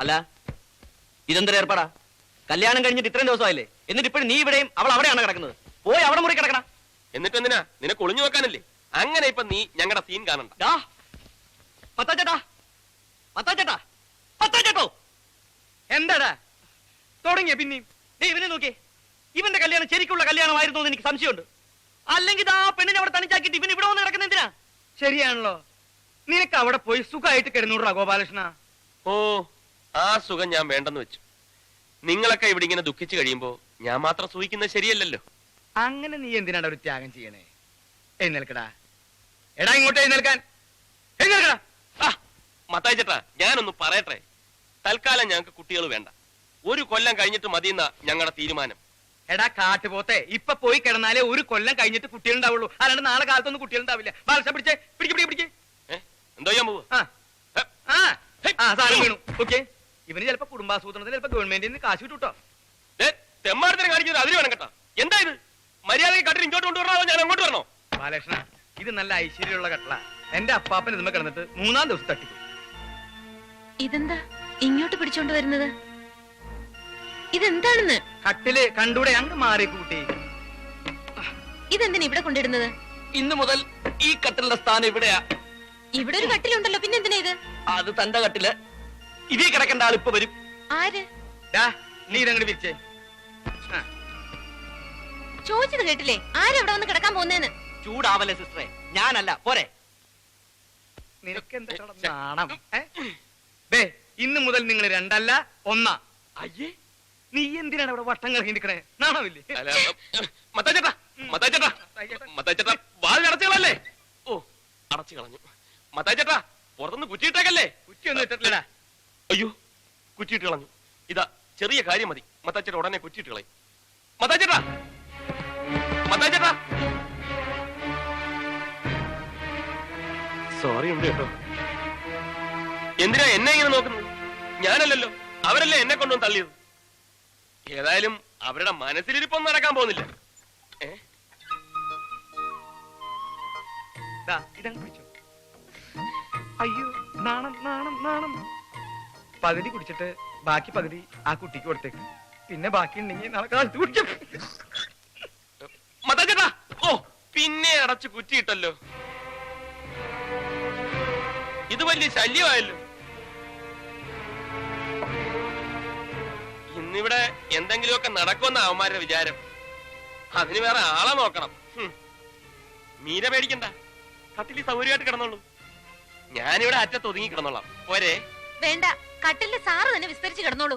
അല്ല ഇതെന്തൊരു ഏർപ്പാടാ? കല്യാണം കഴിഞ്ഞിട്ട് ഇത്രയും ദിവസമായില്ലേ, എന്നിട്ട് ഇപ്പോഴും നീ ഇവിടെയും അവൾ അവിടെയാണ് കിടക്കുന്നത്. പോയി അവിടെ മുറി കിടക്കണം. എന്നിട്ട് എന്തിനാ നിനക്ക് ഒളിഞ്ഞു വെക്കാനല്ലേ? അങ്ങനെ ഇപ്പൊ നീ ഞങ്ങളുടെ സീൻ കാണണ്ട. എന്താടാ തുടങ്ങിയ പിന്നെയും? ഇവനെ നോക്കിയേ, ഇവന്റെ കല്യാണം ശരിക്കുള്ള കല്യാണമായിരുന്നു എന്ന് എനിക്ക് സംശയമുണ്ട്. അല്ലെങ്കിൽ ആ പെണ്ണിനെ അവിടെ തനിച്ചാക്കിട്ട് ഇവൻ ഇവിടെ വന്ന് കിടക്കുന്ന എന്തിനാ? ശരിയാണല്ലോ, നിനക്ക് അവിടെ പോയി സുഖമായിട്ട് കിടന്നൂടാ ഗോപാലകൃഷ്ണ. ഓ, ആ സുഖം ഞാൻ വേണ്ടെന്ന് വെച്ചു. നിങ്ങളൊക്കെ ഇവിടെ ഇങ്ങനെ ദുഃഖിച്ചു കഴിയുമ്പോ ഞാൻ മാത്രം സൂഹിക്കുന്നത് ശരിയല്ലല്ലോ. അങ്ങനെ നീ എന്തിനാണ് ഒരു ത്യാഗം ചെയ്യണേ? എഴുന്നേൽക്കടാ, എടാ ഇങ്ങോട്ട് എഴുന്നേൽക്കാൻ. എഴുന്നേൽക്കടാ. മത്തായി ചേട്ടാ, ഞാനൊന്ന് പറയട്ടെ. തൽക്കാലം ഞങ്ങൾക്ക് കുട്ടികൾ വേണ്ട. 1 കൊല്ലം കഴിഞ്ഞിട്ട് മതിയെന്ന ഞങ്ങളുടെ തീരുമാനം. എടാ കാട്ടുപോത്തെ, ഇപ്പൊ പോയി കിടന്നാലേ 1 കൊല്ലം കഴിഞ്ഞിട്ട് കുട്ടികളുണ്ടാവുള്ളൂ. അല്ലാണ്ട് നാളെ കാലത്തൊന്നും കുട്ടികളുണ്ടാവില്ല. ബാലകൃഷ്ണ പിടിച്ചേ, പിടിക്ക്. എന്തോ ഞാൻ പോവാ. സാധനം വീണു. ഓക്കെ, ഇവന് ചിലപ്പോ കുടുംബാസൂത്രണത്തിന് ചിലപ്പോ ഗവൺമെന്റിൽ നിന്ന് കാശ് വിട്ടുട്ടോ. തെമ്മാരത്തിനെ കാണിക്കുന്നത് അതിന് വേണം കേട്ടോ. എന്താ ഇത്? മര്യാദയ്ക്ക് കട്ടിൽ ഇങ്ങോട്ട് കൊണ്ടുവരണോ ഞാൻ അങ്ങോട്ട് വരണോ? ബാലകൃഷ്ണ, ഇത് നല്ല ഐശ്വര്യമുള്ള കട്ടള. എന്റെ അപ്പാപ്പൻ ഇതുമ്മ കിടന്നിട്ട് 3-ാം ദിവസം തട്ടിക്കും. ഇതെന്താ ഇങ്ങോട്ട് പിടിച്ചോണ്ട് വരുന്നത്? ഇതെന്താണെന്ന്? കട്ടില് കണ്ടൂടെ? അങ്ങ് മാറി കൂട്ടി. ഇതെന്തിനാ ഇവിടെ കൊണ്ടിടുന്നത്? ഇന്നു മുതൽ ഈ കട്ടിലിന്റെ സ്ഥാനം ഇവിടെയാ. ഇവിടെ ഒരു കട്ടിലുണ്ടല്ലോ, പിന്നെ എന്തിനാ ഇത്? അത് തന്റെ കട്ടില്. ഇതേ കിടക്കേണ്ട ആൾ ഇപ്പൊ വരും. ആര്? നീ ഇതങ്ങോട്ട് വിരിച്ചേ. ചോദിച്ചത് കേട്ടില്ലേ? ആരെവിടെ വന്ന് കിടക്കാൻ പോകുന്നേന്ന്? ചൂടാവല്ലേ സിസ്റ്ററെ, ഞാനല്ല. പോരെ, നിനക്ക് എന്താ നാണം? ഇന്ന് മുതൽ നിങ്ങൾ 2 അല്ല 1. അയ്യേ, നീ എന്തിനാണ് അവിടെ വട്ടം കറങ്ങി നിൽക്കണേ? നാണമില്ലേ? വാതിലടച്ചുകളല്ലേ? ഓ, അടച്ചു കളഞ്ഞു. മത്തായി ചേട്ടാ, പുറത്തുനിന്ന് കുറ്റിയിട്ടേക്കല്ലേ? കുറ്റിയൊന്നും ഇട്ടിട്ടില്ലടാ. അയ്യോ, കുറ്റിയിട്ട് കളഞ്ഞു. ഇതാ ചെറിയ കാര്യം മതി, മത്തായി ചേട്ടാ ഉടനെ കുറ്റിയിട്ട് കളയും. മത്തായി ചേട്ടാ, സോറി ഉണ്ട് കേട്ടോ. എന്തിനാ എന്നെ ഇങ്ങനെ നോക്കുന്നത്? ഞാനല്ലല്ലോ, അവരല്ലേ എന്നെ കൊണ്ടുവന്ന് തള്ളിയത്. ഏതായാലും അവരുടെ മനസ്സിലിരിപ്പൊന്നും നടക്കാൻ പോകുന്നില്ല. അയ്യോ, നാണം നാണം നാണം. പകുതി കുടിച്ചിട്ട് ബാക്കി പകുതി ആ കുട്ടിക്ക് കൊടുത്തേക്ക്. പിന്നെ ബാക്കി ഉണ്ടെങ്കിൽ നാളെ കാലത്ത് കുടിക്കും. മത്തായിച്ചേട്ടാ, ഓ പിന്നെ അടച്ചു കുറ്റിയിട്ടല്ലോ. ഇത് വലിയ ശല്യമായല്ലോ. ഇന്നിവിടെ എന്തെങ്കിലുമൊക്കെ നടക്കുമെന്ന അവന്മാരുടെ വിചാരം. അതിന് വേറെ ആളെ നോക്കണം. മീര പേടിക്കണ്ട, കട്ടില് സൗകര്യമായിട്ട് കിടന്നോളൂ. ഞാനിവിടെ അറ്റത്ത് ഒതുങ്ങി കിടന്നോളാം. പോരെ? വേണ്ട, കട്ടിലിന്റെ സാറ് തന്നെ വിസ്തരിച്ച് കിടന്നോളൂ.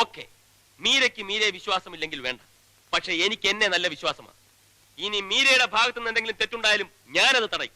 ഓക്കെ, മീരയ്ക്ക് മീരയെ വിശ്വാസമില്ലെങ്കിൽ വേണ്ട. പക്ഷെ എനിക്ക് എന്നെ നല്ല വിശ്വാസമാണ്. ഇനി മീരയുടെ ഭാഗത്തു നിന്ന് എന്തെങ്കിലും തെറ്റുണ്ടായാലും ഞാനത് തടയും.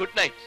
Good night.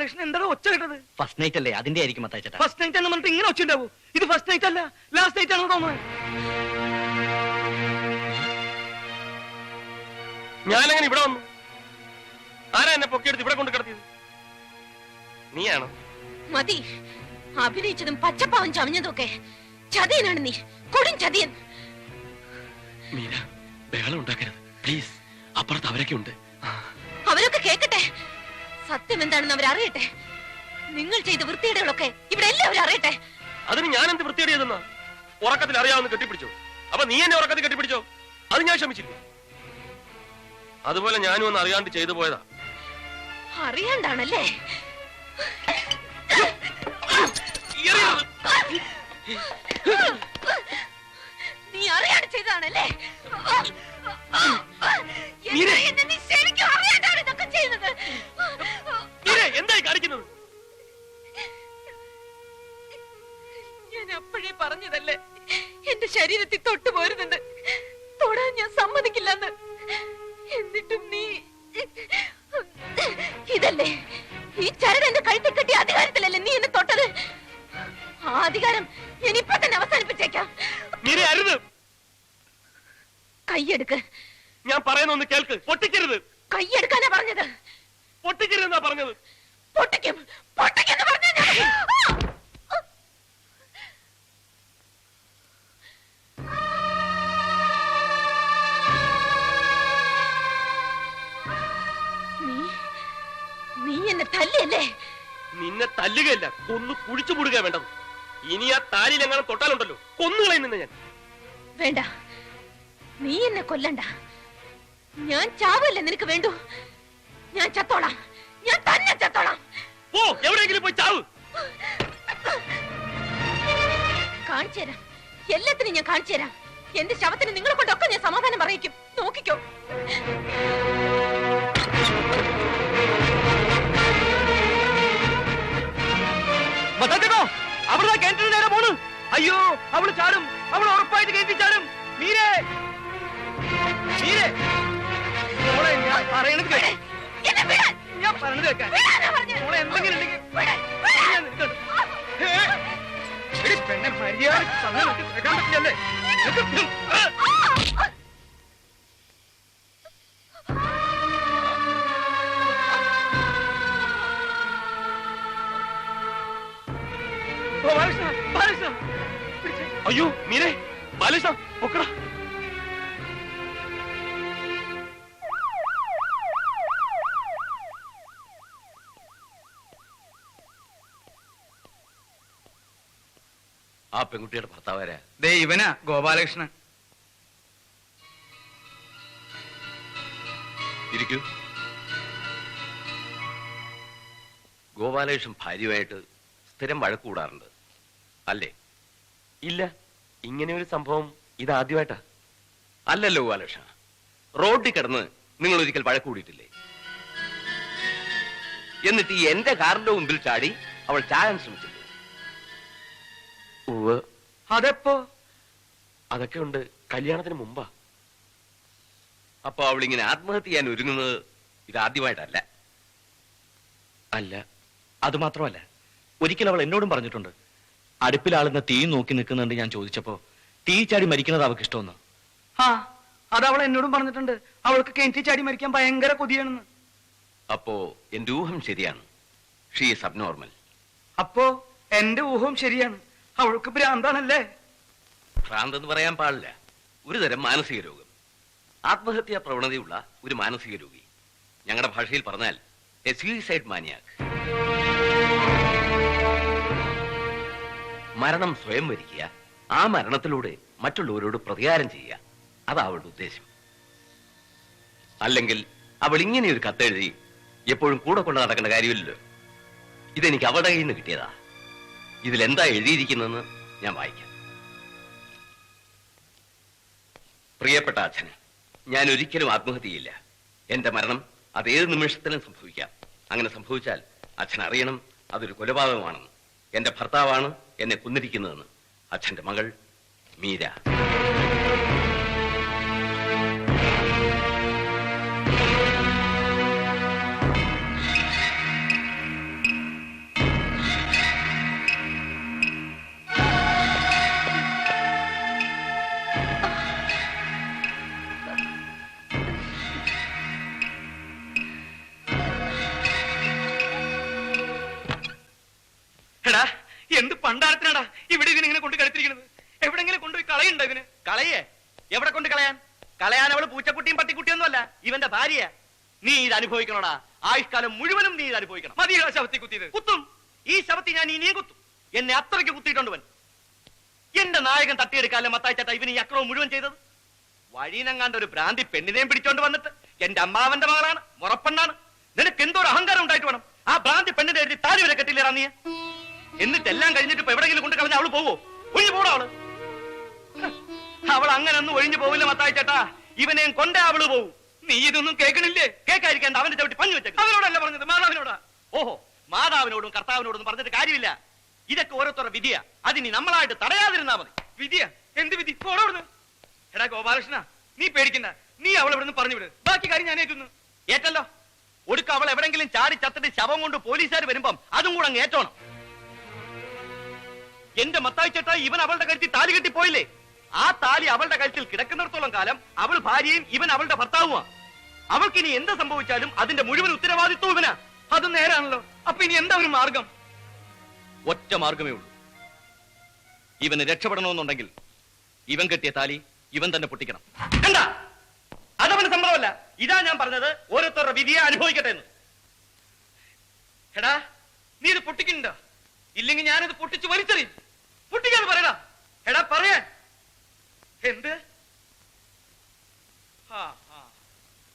ഗോപാലകൃഷ്ണൻ എന്താ ഒച്ച കേട്ടത്? ഫസ്റ്റ് നൈറ്റ് അല്ലേ, അതിന്റെ ആയിരിക്കും മത്തായിച്ചേട്ടാ. ഫസ്റ്റ് നൈറ്റ് എന്ന് പറഞ്ഞിട്ട് ഇങ്ങനെ ഒച്ച ഉണ്ടാവൂ? ഇത് ഫസ്റ്റ് നൈറ്റ് അല്ല, ലാസ്റ്റ് നൈറ്റ് ആണെന്ന് തോന്നുന്നത്. ഞാനങ്ങനെ ഇവിടെ വന്നു? ആരാ എന്നെ പൊക്കിയെടുത്ത് ഇവിടെ കൊണ്ട് കിടത്തിയത്? നീയാണോ? മതി, അഭിനയിച്ചതും പച്ചപ്പാവൻ ചമഞ്ഞതും ഒക്കെ. ചതിയനാണ് നീ, കൊടും ചതിയൻ. മീര, ബഹളം ഉണ്ടാക്കരുത് പ്ലീസ്. അപ്പുറത്ത് അവരൊക്കെ ഉണ്ട്. അവരൊക്കെ കേക്കട്ടെ, സത്യം എന്താണെന്ന് അവരറിയട്ടെ. നിങ്ങൾ ചെയ്ത വൃത്തിയുടെകളൊക്കെ ഇവിടെ എല്ലാവരും അറിയട്ടെ. അതിന് ഞാൻ എന്ത് വൃത്തിയേട് ചെയ്തെന്നാ? ഉറക്കത്തിൽ അറിയാവുന്ന കെട്ടിപ്പിടിച്ചോ? അപ്പൊ നീ എന്നെ ഉറക്കത്തിൽ കെട്ടിപ്പിടിച്ചോ? അത് ഞാൻ ക്ഷമിച്ചില്ല. അതുപോലെ ഞാനും ഒന്ന് അറിയാണ്ട് ചെയ്തു പോയതാ. അറിയാണ്ടാണല്ലേ? നീ അറിയാണ്ട് ചെയ്തതാണല്ലേ? നീ ശരിക്കും അറിയാണ്ടാണ് ഇതൊക്കെ ചെയ്യുന്നത്. എന്തായി കാണിക്കുന്നത്? ഞാൻ അപ്പോഴേ പറഞ്ഞതല്ലേ എന്റെ ശരീരത്തിൽ തൊട്ടു പോരുന്നുണ്ട്, തൊടാൻ ഞാൻ സമ്മതിക്കില്ലെന്ന്. എന്നിട്ടും നീ ഇതല്ലേ, ഈ ചരട് എന്റെ കഴുത്തിൽ കെട്ടിയ അധികാരത്തിലല്ലേ നീ എന്നെ തൊട്ടത്? ആ അധികാരം ഞാൻ ഇപ്പൊ തന്നെ അവസാനിപ്പിച്ചേക്കാം. കൈയെടുക്ക്. ഞാൻ പറയുന്ന ഒന്ന് കേൾക്ക്. പൊട്ടിക്കരുത്. കൈയെടുക്കാനാ പറഞ്ഞത്. പൊട്ടിക്കരുതെന്നാ പറഞ്ഞത്. പൊട്ടിക്കും, പൊട്ടിക്കെന്ന് പറഞ്ഞ നീ എന്നെ തല്ലിയല്ലേ? നിന്നെ തല്ലുകയല്ല, കൊന്നു കുഴിച്ചു മുടുക വേണ്ടത്. ഇനി ആ താലിയിൽ എങ്ങനെ തൊട്ടാലുണ്ടല്ലോ കൊന്നുകളയും നിന്നെ ഞാൻ. വേണ്ട, നീ എന്നെ കൊല്ലണ്ട. ഞാൻ ചാവല്ലേ നിനക്ക് വേണ്ടു? ഞാൻ ചത്തോളാം, ഞാൻ തന്നെ ചത്തോളാം. പോ, എവിടെയെങ്കിലും പോയി ചാവ്. കാണിച്ചു തരാം, എല്ലാത്തിനും ഞാൻ കാണിച്ചു തരാം. എന്റെ ശവത്തിന് നിങ്ങളെ കൊണ്ടൊക്കെ ഞാൻ സമാധാനം പറയിക്കും. നോക്കിക്കോ. അവിടെ കിണറ്റിന് നേരെ പോണ്. അയ്യോ, അവള് ചാടും, അവൾ ഉറപ്പായിട്ട് കിണറ്റി ചാടും. മീരേ, മീരേ, മോളെ ഞാൻ പറയണത് കേട്ടോ. ഞാൻ പറഞ്ഞത് കേൾക്കാൻ മോളെ എന്തെങ്കിലും ഉണ്ടെങ്കിൽ പെണ്ണെ മര്യാദ സമയം കേൾക്കാൻ പറ്റില്ലല്ലേ? അയ്യോ മീരേ, ബാലകൃഷ്ണ പൊക്കടാ. ആ പെൺകുട്ടിയുടെ ഭർത്താവാരാ? ദേ ഇവനാ ഗോപാലകൃഷ്ണൻ. ഇരിക്കൂ. ഗോപാലകൃഷ്ണൻ ഭാര്യയുമായിട്ട് സ്ഥിരം വഴക്ക് കൂടാറുണ്ട് അല്ലേ? ഇല്ല, ഇങ്ങനെ ഒരു സംഭവം ഇതാദ്യമായിട്ടാ. അല്ലല്ലോ ഗോപാലകൃഷ്ണ, റോഡിൽ കിടന്ന് നിങ്ങൾ ഒരിക്കൽ വഴക്ക് കൂടിയിട്ടില്ലേ? എന്നിട്ട് ഈ എന്റെ കാറിന്റെ മുമ്പിൽ ചാടി അവൾ ചാകാൻ ശ്രമിച്ചില്ലേ? അതെപ്പോ? അതൊക്കെ ഉണ്ട്, കല്യാണത്തിന് മുമ്പാ. അപ്പൊ അവൾ ഇങ്ങനെ ആത്മഹത്യ ചെയ്യാൻ ഒരുങ്ങുന്നത് ഇതാദ്യമായിട്ടല്ല. അല്ല, അത് മാത്രമല്ല, ഒരിക്കൽ അവൾ എന്നോടും പറഞ്ഞിട്ടുണ്ട്, അടുപ്പിലാളുന്ന തീ നോക്കി നിൽക്കുന്നുണ്ട്. ഞാൻ ചോദിച്ചപ്പോ തീ ചാടി മരിക്കുന്നത് അവൾക്ക് ഇഷ്ടമെന്ന്. ആ, അത് അവൾ എന്നോടും പറഞ്ഞിട്ടുണ്ട്. അവൾക്ക് കിണറ്റി ചാടി മരിക്കാൻ ഭയങ്കര കൊതിയാണെന്ന്. അപ്പോ എന്റെ ഊഹം ശരിയാണ്, ഷീ ഈസ് അബ്നോർമൽ. അപ്പോ എന്റെ ഊഹവും ശരിയാണ്, അവൾക്ക് ഭ്രാന്താണല്ലേ? ഭ്രാന്തെന്ന് പറയാൻ പാടില്ല, ഒരു തരം മാനസിക രോഗം, ആത്മഹത്യാ പ്രവണതയുള്ള ഒരു മാനസിക രോഗി. ഞങ്ങളുടെ ഭാഷയിൽ പറഞ്ഞാൽ എ സൂയിസൈഡ് മാനിയാക്ക്. മരണം സ്വയം വരിക്കുക, ആ മരണത്തിലൂടെ മറ്റുള്ളവരോട് പ്രതികാരം ചെയ്യുക, അതാ അവളുടെ ഉദ്ദേശം. അല്ലെങ്കിൽ അവൾ ഇങ്ങനെ ഒരു കത്തെഴുതി എപ്പോഴും കൂടെ കൊണ്ട് നടക്കേണ്ട കാര്യമില്ലല്ലോ. ഇതെനിക്ക് അവളുടെ കയ്യിൽ നിന്ന് കിട്ടിയതാ. ഇതിലെന്താ എഴുതിയിരിക്കുന്നതെന്ന് ഞാൻ വായിക്കാം. പ്രിയപ്പെട്ട അച്ഛന്, ഞാൻ ഒരിക്കലും ആത്മഹത്യ ചെയ്യില്ല. എന്റെ മരണം അതേത് നിമിഷത്തിലും സംഭവിക്കാം. അങ്ങനെ സംഭവിച്ചാൽ അച്ഛൻ അറിയണം അതൊരു കൊലപാതകമാണെന്ന്. എന്റെ ഭർത്താവാണ് എന്നെ കൊന്നിരിക്കുന്നതെന്ന്. അച്ഛന്റെ മകൾ മീര. എടുത്തിരിക്കുന്നത്. എവിടെങ്കിലും കൊണ്ടുപോയി കളയുണ്ടോ ഇവന്? കളയേ? എവിടെ കൊണ്ട് കളയാൻ? കളയാൻ അവള് പൂച്ചക്കുട്ടിയും പട്ടിക്കുട്ടിയൊന്നും അല്ല, ഇവന്റെ ഭാര്യ. നീ ഇത് അനുഭവിക്കണോടാ, ആയുഷ്കാലം മുഴുവനും നീ ഇത് അനുഭവിക്കണം. മതിയോ ശവത്തി കുത്തിയത്? കുത്തും, ഈ ശവത്തി ഞാൻ ഇനിയും കുത്തും. എന്നെ അത്രയ്ക്ക് കുത്തിയിട്ടുണ്ടവൻ. എന്റെ നായകൻ തട്ടിയെടുക്കാല്ലേ മത്തായിച്ചേട്ടാ ഇവന് ഈ അക്രമം മുഴുവൻ ചെയ്തത്. വഴീനങ്ങാണ്ട് ഒരു ഭ്രാന്തി പെണ്ണിനെയും പിടിച്ചോണ്ട് വന്നിട്ട് എന്റെ അമ്മാവന്റെ മകളാണ്, മുറപ്പെണ്ണാണ്, നിനക്ക് എന്തോ ഒരു അഹങ്കാരം ഉണ്ടായിട്ട് വേണം ആ ഭ്രാന്തി പെണ്ണിന്റെ എഴുതി താലി വരെ കെട്ടില്ലേറാ നീ. എന്നിട്ട് എല്ലാം കഴിഞ്ഞിട്ട് ഇപ്പൊ എവിടെയെങ്കിലും കൊണ്ട് കളഞ്ഞ അവള് പോവോ? ഒഴിഞ്ഞു പോടാ അവള്. അവൾ അങ്ങനെ ഒന്നും ഒഴിഞ്ഞു പോവില്ല മത്തായിച്ചേട്ടാ, ഇവനെയും കൊണ്ടേ അവള് പോവും. നീ ഇതൊന്നും കേൾക്കണില്ലേ? കേൾക്കാതിരിക്കാൻ അവന്റെ ചവിട്ടി പഞ്ഞു വെച്ചേക്കും. അവനോടല്ല പറഞ്ഞത്, മാതാവിനോടാ. ഓഹോ, മാതാവിനോടും കർത്താവിനോടും പറഞ്ഞിട്ട് കാര്യമില്ല. ഇതൊക്കെ ഓരോരുത്തരുടെ വിധിയാ, അതിനി നമ്മളായിട്ട് തടയാതിരുന്നാ മതി. വിധിയാ? എന്ത് വിധി? പോടോടുന്നു. എടാ ഗോപാലകൃഷ്ണ, നീ പേടിക്കണ്ട, നീ അവളെ ഇവിടുന്ന് പറഞ്ഞു വിട്. ബാക്കി കാര്യം ഞാൻ ഏറ്റുന്നു. ഏറ്റല്ലോ. ഒടുക്ക അവൾ എവിടെങ്കിലും ചാടി ചത്തിട്ട് ശവം കൊണ്ട് പോലീസുകാർ വരുമ്പം അതും കൂടെ അങ്ങ് ഏറ്റോണം. എന്റെ മത്തായിച്ചേട്ടാ, ഇവൻ അവളുടെ കഴുത്തിൽ താലി കെട്ടി പോയില്ലേ? ആ താലി അവളുടെ കഴുത്തിൽ കിടക്കുന്നിടത്തോളം കാലം അവൾ ഭാര്യയും ഇവൻ അവളുടെ ഭർത്താവുമാ. അവൾക്കിനി എന്ത് സംഭവിച്ചാലും അതിന്റെ മുഴുവൻ ഉത്തരവാദിത്വം ഇവനാ. അത് നേരാണല്ലോ. അപ്പൊ ഇനി എന്താ ഒരു മാർഗം? ഒറ്റ മാർഗമേ ഉള്ളൂ. ഇവന് രക്ഷപ്പെടണമെന്നുണ്ടെങ്കിൽ ഇവൻ കെട്ടിയ താലി ഇവൻ തന്നെ പൊട്ടിക്കണം. എന്താ അതവന് സമ്മതമല്ല. ഇതാ ഞാൻ പറഞ്ഞത്, ഓരോരുത്തരുടെ വിധിയെ അനുഭവിക്കട്ടെ എന്ന്. എടാ, നീ ഇത് പൊട്ടിക്കുന്നുണ്ടോ? ഇല്ലെങ്കിൽ ഞാനിത് പൊട്ടിച്ച് വലിച്ചെറിയും. പൊട്ടിക്കാന്ന് പറയടാ. എടാ പറയാൻ എന്ത്? ആ